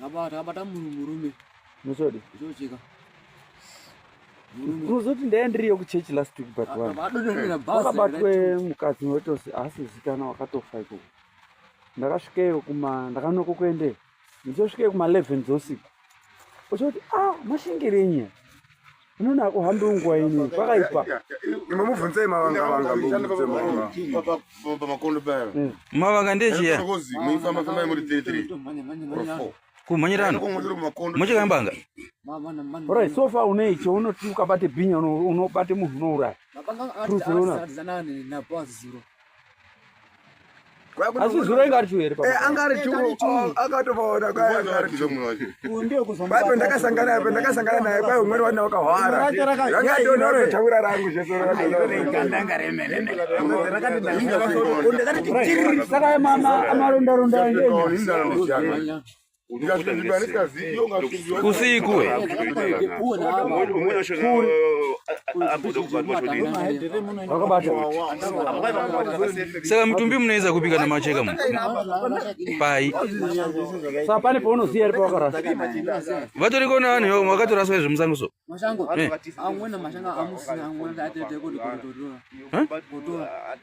Takabata murume. Musodi. Chochika. Unozoti ndaendiriyo kuchechi last week but one. Wakabatwe mukadzi unotozi asizikana wakatofa ikoko. Ndakasvikeyo ndakanoko kuende. Ndichosvikeyo kuma 11 dzousiku. Uchoti mashingirenyi. Unoona kuhambe nguwa ini kwakaipa. Imamubvunzei mavanga pamakondo paya. Mavanga ndechiya. Muifamba famba muri 33. Kumanyirano. Muchikambanga. Alright, so far uneicho unoti ukabate bhinya unobate munhu unouraya. Asi zuro ingari chiwere papa. Angari chiwo akatovaona kwaya angari chiwo. Bato ndakasangana naye kwaya umweni wana wakahwara. Yakatona kutaura rangu zvesoro. Saka mama amaronda ngeni. Usiku we. Saka mtumbi mnaweza kupika na macheka mu. Pai. Sasa pane paunoziya iri pawakarasa. Vatori kona vanhu vakatoraswa zvemusango so. Mashango. Amwena mashanga amusina amwena atete kuti kutotora.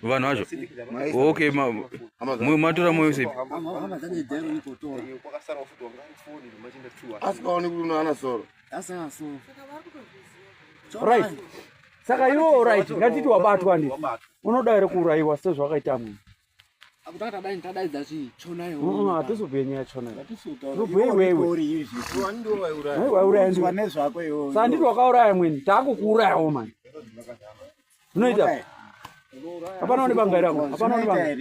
Vanhu vacho. Okay, matora moyo sepi. Mama dzane dzero ni kutotora. Asikaoni kuti unoana soro. Asana so. Right. Saka iwo right, ngatiti wabatwa ndi. Unoda ere kuuraiwa sezvakaita munhu. Akutaka tadaidza chichonayo. Hatizobhenya chonayo. Rubwei wewe. Wauraya ndi. Saka nditi wakauraya mweni, takukuurayawo mani. Unoita? Hapana wani banga irako. Hapana wani banga.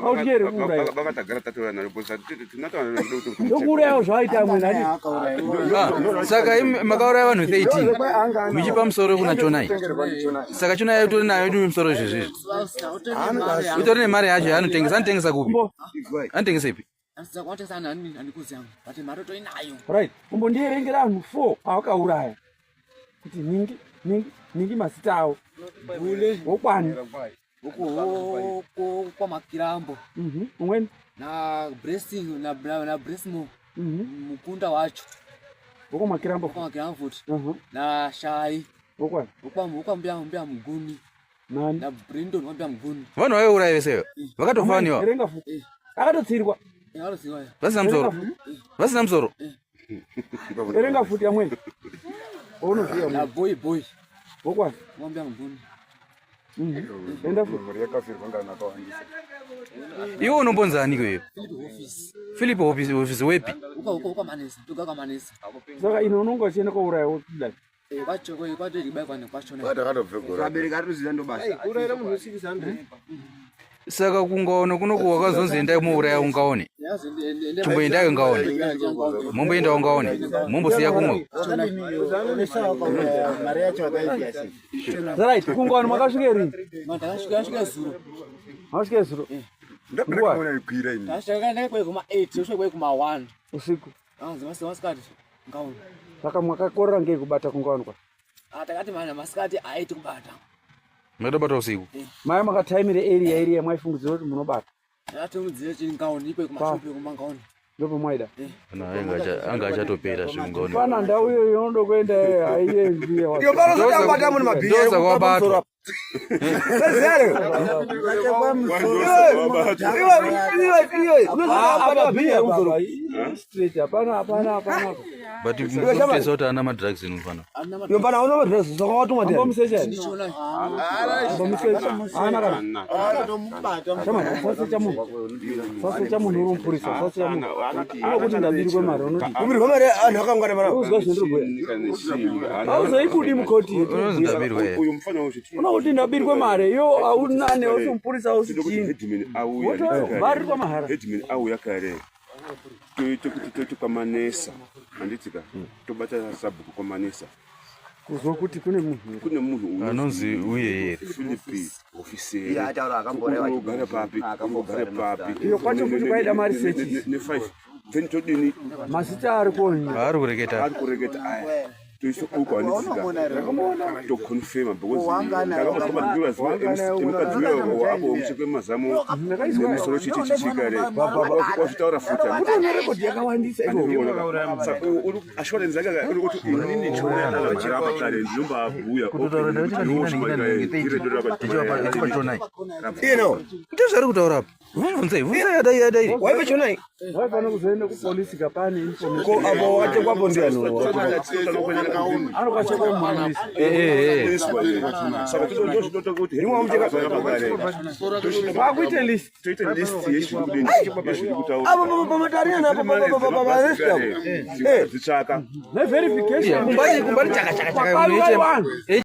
Aujere kuuraya. Bakatagara tatorana riposa tinatawana ndokuurayawo zvaita mweni adi. Saka makauraya vanhu 13. Muchipa musoro kuna chonai. Saka chonai utori nayo ndi musoro izvezvi. Utori nemari yacho yaanotengesa. Anotengesa kupi? Anotengesa ipi? Right. Umbondierengera vanhu 4 awakauraya. Kuti ningi mazita awo. Wokwani. Kwa makirambo. Umweni. Na bracing na bracemo. Mukunda wacho. Woko makirambo. Kwa makirambo futi. Na shai. Wokwani. Wokwa mbya muguni. Nani? Na Brandon wambya muguni. Vanhu vauraya veseyo. Vakatofaniwa. Erenga futi. Akatotsirwa. Vasina musoro. Vasina musoro. Erenga futi amweni. Unoziya na boy. Wokwani. Wambya muguni. Enda futi. Iwo unombonzani kweyo? Philip office wepi? Uka manesa. Saka ino unongochienda kouraya wotidai. Bacho kwate libaikwa nekwachona. Vakatobvegora. Abereka atozida ndo basa. Uraira munhu 600. Saka kungaona kunoku wakazonzi endai muuraya ungaone. Chimboendai ungaone. Momboenda ungaone. Mombosiya kumwe. Mari yacho akaipiyasi. Right, kungaona makasvike rini? Ndakasvika zuro. Masvike zuro. Ndapinda ikwira ini. Ndakasvika kwa kuma 8, ndosvika kuma 1 usiku. Masikati ngaona. Saka mwakakorera ngei kubata kungaona kwa? Takati mana masikati aiti kubata. Mwatobata usiku. Maya makataimire area mwaifungidzira kuti munobata. Atumudzire chiri ngaona ipo kumashopi kumangaona. Ndopo mwaida. Anga achatopera zvingaona. Pana ndau iyo yondo kuenda aienzi. Yo baro zotambata munhu mabhiya. Ndoza kwabatwa. Straight hapana. But mfundisa kuti ana madrugs inofana. Yo bana uno madrugs saka watumwa tena. Ambomsecha. Ndichona. Ambomsecha. Ana kana. Chama sasa chamunhu urumpurisa. Sasa chamunhu. Unokuti ndabiri kwemari unoti. Kubiri kwemari anhu akangwana mara. Uzwa zvendibhuya. Auzoikudi mukoti. Ndabiri wewe. Uyu mfana wozviti. Unokuti ndabiri kwemari. Yo aunane usimpurisa usijini. Hedman auya. Mari kwa mahara. Hedman auya kare. Toito kwamanesa. Anditika. Tobata sabhuku kwamanesa. Kuzwa kuti kune munhu uyu anonzi uye Philip officer. Ya ataura akamborewa. Ogara papi. iyo kwacho kuti kwaida mari sechi. Ne 5. Then todini mazita ari konyi. ari kureketa. Ari kureketa aya. toiso uko anitsika to confirm because ndakamba ndiwa zwa emukadzira apo muchekwe mazamo nemusoro chichikare wachitaura futi record yakawandisa assurance yake uri kuti inini chona vachirapa kare ndinombabuya ndozvari kutaura apa vunzai yadai waive chonai vaifana kuzoenda kupolisi kapane information ko abo wache kwapo ndiano anokwachekwa muhandisi saka tinotoita kuti vakuite list toite list yezviri kutaura abo pamatariana apo dzitsvaka neverification kumbari chakachakachaka